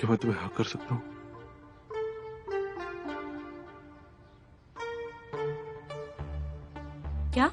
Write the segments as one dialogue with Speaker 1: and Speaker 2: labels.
Speaker 1: क्या मैं तुम्हें हाँ कर सकता हूँ?
Speaker 2: क्या?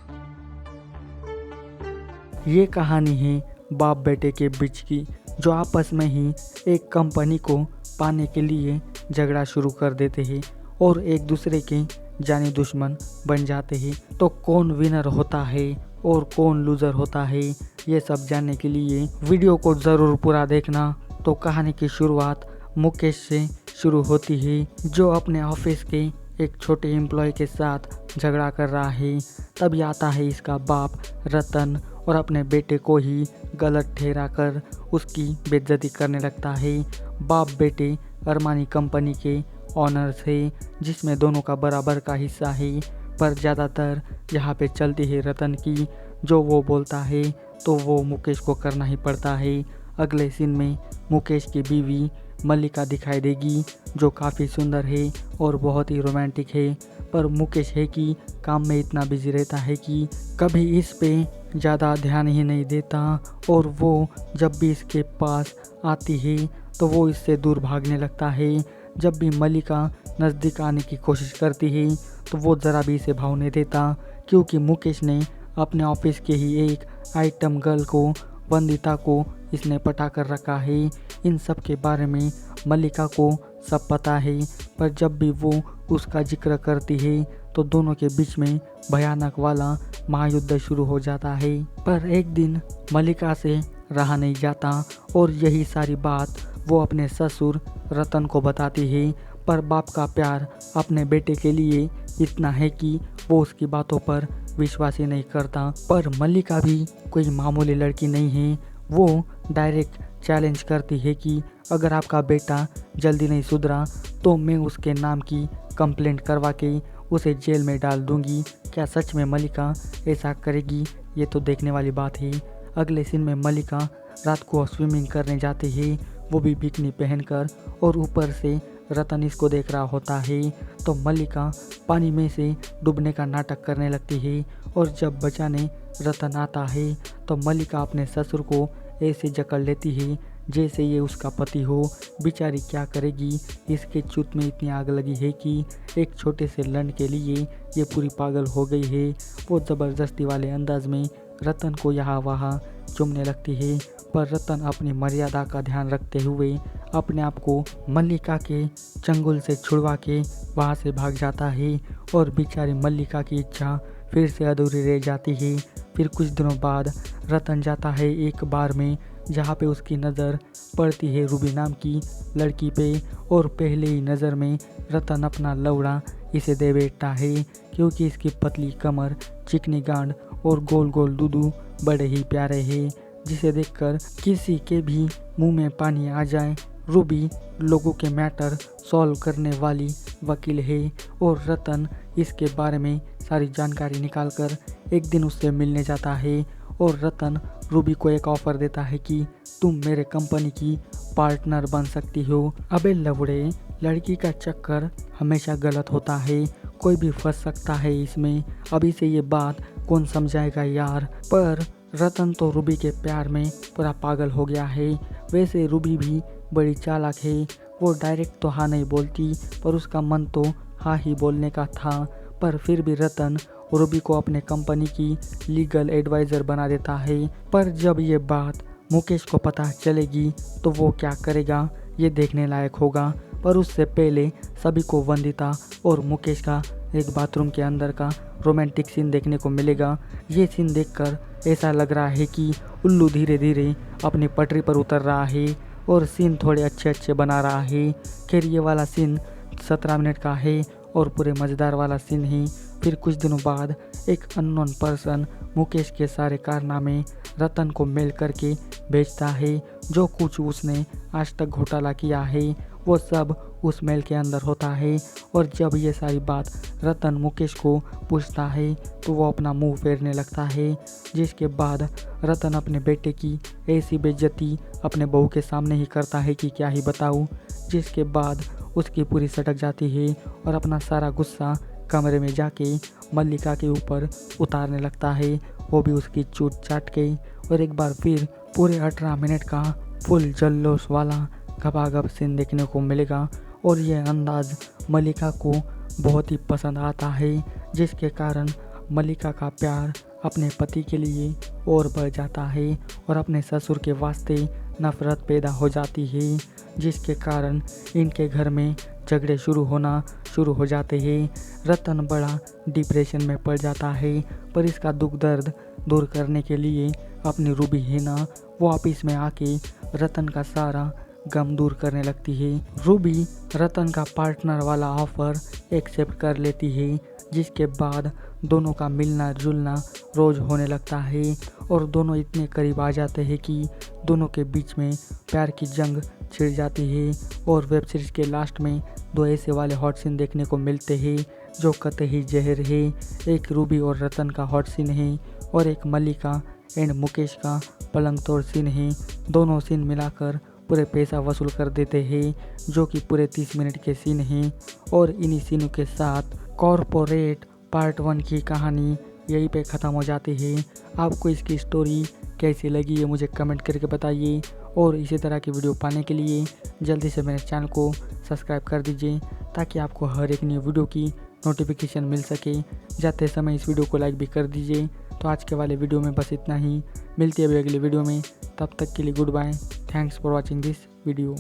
Speaker 3: ये कहानी है बाप बेटे के बीच की, जो आपस में ही एक कंपनी को पाने के लिए झगड़ा शुरू कर देते हैं और एक दूसरे के जानी दुश्मन बन जाते हैं। तो कौन विनर होता है और कौन लूजर होता है, ये सब जानने के लिए वीडियो को ज़रूर पूरा देखना। तो कहानी की शुरुआत मुकेश से शुरू होती है, जो अपने ऑफिस के एक छोटे एम्प्लॉय के साथ झगड़ा कर रहा है। तभी आता है इसका बाप रतन और अपने बेटे को ही गलत ठहरा कर उसकी बेइज्जती करने लगता है। बाप बेटे अरमानी कंपनी के ऑनर्स है, जिसमें दोनों का बराबर का हिस्सा है, पर ज़्यादातर यहाँ पे चलती है रतन की। जो वो बोलता है तो वो मुकेश को करना ही पड़ता है। अगले सीन में मुकेश की बीवी मल्लिका दिखाई देगी, जो काफ़ी सुंदर है और बहुत ही रोमांटिक है। पर मुकेश है कि काम में इतना बिजी रहता है कि कभी इस पे ज़्यादा ध्यान ही नहीं देता, और वो जब भी इसके पास आती है तो वो इससे दूर भागने लगता है। जब भी मल्लिका नज़दीक आने की कोशिश करती है तो वो ज़रा भी इसे भाव नहीं देता, क्योंकि मुकेश ने अपने ऑफिस के ही एक आइटम गर्ल को, वंदिता को, इसने पटा कर रखा है। इन सब के बारे में मल्लिका को सब पता है, पर जब भी वो उसका जिक्र करती है तो दोनों के बीच में भयानक वाला महायुद्ध शुरू हो जाता है। पर एक दिन मल्लिका से रहा नहीं जाता और यही सारी बात वो अपने ससुर रतन को बताती है। पर बाप का प्यार अपने बेटे के लिए इतना है कि वो उसकी बातों पर विश्वास ही नहीं करता। पर मल्लिका भी कोई मामूली लड़की नहीं है। वो डायरेक्ट चैलेंज करती है कि अगर आपका बेटा जल्दी नहीं सुधरा तो मैं उसके नाम की कंप्लेंट करवा के उसे जेल में डाल दूंगी। क्या सच में मल्लिका ऐसा करेगी? ये तो देखने वाली बात है। अगले सीन में मल्लिका रात को स्विमिंग करने जाती है, वो भी बिकनी पहनकर, और ऊपर से रतन इसको देख रहा होता है। तो मल्लिका पानी में से डूबने का नाटक करने लगती है, और जब बचाने रतन आता है तो मल्लिका अपने ससुर को ऐसे जकड़ लेती है जैसे ये उसका पति हो। बेचारी क्या करेगी, इसके चुत में इतनी आग लगी है कि एक छोटे से लंड के लिए ये पूरी पागल हो गई है। वो ज़बरदस्ती वाले अंदाज में रतन को यहाँ वहाँ चूमने लगती है, पर रतन अपनी मर्यादा का ध्यान रखते हुए अपने आप को मल्लिका के चंगुल से छुड़वा के वहाँ से भाग जाता है, और बेचारी मल्लिका की इच्छा फिर से अधूरी रह जाती है। फिर कुछ दिनों बाद रतन जाता है एक बार में, जहाँ पे उसकी नज़र पड़ती है रूबी नाम की लड़की पे, और पहले ही नज़र में रतन अपना लौड़ा इसे दे बैठता है, क्योंकि इसकी पतली कमर, चिकनी गांड और गोल गोल दूदू बड़े ही प्यारे हैं, जिसे देखकर किसी के भी मुंह में पानी आ जाए। रूबी लोगों के मैटर सॉल्व करने वाली वकील है, और रतन इसके बारे में सारी जानकारी निकालकर एक दिन उससे मिलने जाता है, और रतन रूबी को एक ऑफर देता है कि तुम मेरे कंपनी की पार्टनर बन सकती हो। अबे लवड़े, लड़की का चक्कर हमेशा गलत होता है, कोई भी फंस सकता है इसमें। अभी से ये बात कौन समझाएगा यार। पर रतन तो रूबी के प्यार में पूरा पागल हो गया है। वैसे रूबी भी बड़ी चालाक है, वो डायरेक्ट तो हाँ नहीं बोलती, पर उसका मन तो हाँ ही बोलने का था। पर फिर भी रतन रूबी को अपने कंपनी की लीगल एडवाइज़र बना देता है। पर जब ये बात मुकेश को पता चलेगी तो वो क्या करेगा, ये देखने लायक होगा। पर उससे पहले सभी को वंदिता और मुकेश का एक बाथरूम के अंदर का रोमांटिक सीन देखने को मिलेगा। ये सीन देखकर ऐसा लग रहा है कि उल्लू धीरे धीरे अपनी पटरी पर उतर रहा है, और सीन थोड़े अच्छे अच्छे बना रहा है। खैर ये वाला सीन 17 मिनट का है और पूरे मज़ेदार वाला सीन है। फिर कुछ दिनों बाद एक अननोन पर्सन मुकेश के सारे कारनामे रतन को मेल करके भेजता है। जो कुछ उसने आज तक घोटाला किया है वो सब उस मेल के अंदर होता है। और जब ये सारी बात रतन मुकेश को पूछता है तो वो अपना मुंह फेरने लगता है, जिसके बाद रतन अपने बेटे की ऐसी बेइज्जती अपने बहू के सामने ही करता है कि क्या ही बताऊँ। जिसके बाद उसकी पूरी सटक जाती है और अपना सारा गुस्सा कमरे में जाके मल्लिका के ऊपर उतारने लगता है, वो भी उसकी चूट चाट के। और एक बार फिर पूरे 18 मिनट का फुल जल्लोष वाला घबाघब सीन देखने को मिलेगा और यह अंदाज मल्लिका को बहुत ही पसंद आता है, जिसके कारण मल्लिका का प्यार अपने पति के लिए और बढ़ जाता है और अपने ससुर के वास्ते नफरत पैदा हो जाती है, जिसके कारण इनके घर में झगड़े शुरू हो जाते हैं। रतन बड़ा डिप्रेशन में पड़ जाता है, पर इसका दुख दर्द दूर करने के लिए अपनी रूबी है ना, वो ऑफिस में आके रतन का सारा गम दूर करने लगती है। रूबी रतन का पार्टनर वाला ऑफर एक्सेप्ट कर लेती है, जिसके बाद दोनों का मिलना जुलना रोज होने लगता है और दोनों इतने करीब आ जाते हैं कि दोनों के बीच में प्यार की जंग छिड़ जाती है। और वेब सीरीज के लास्ट में 2 ऐसे वाले हॉट सीन देखने को मिलते हैं जो कतई जहर है। एक रूबी और रतन का हॉट सीन है और एक मल्लिका एंड मुकेश का पलंग तोड़ सीन है। दोनों सीन मिलाकर पूरे पैसा वसूल कर देते हैं, जो कि पूरे 30 मिनट के सीन हैं। और इन्हीं सीनों के साथ कॉर्पोरेट पार्ट 1 की कहानी यहीं पे ख़त्म हो जाती है। आपको इसकी स्टोरी कैसी लगी है मुझे कमेंट करके बताइए और इसी तरह की वीडियो पाने के लिए जल्दी से मेरे चैनल को सब्सक्राइब कर दीजिए, ताकि आपको हर एक न्यू वीडियो की नोटिफिकेशन मिल सके। जाते समय इस वीडियो को लाइक भी कर दीजिए। तो आज के वाले वीडियो में बस इतना ही, मिलती है अभी अगली वीडियो में, तब तक के लिए good bye. Thanks for watching this video.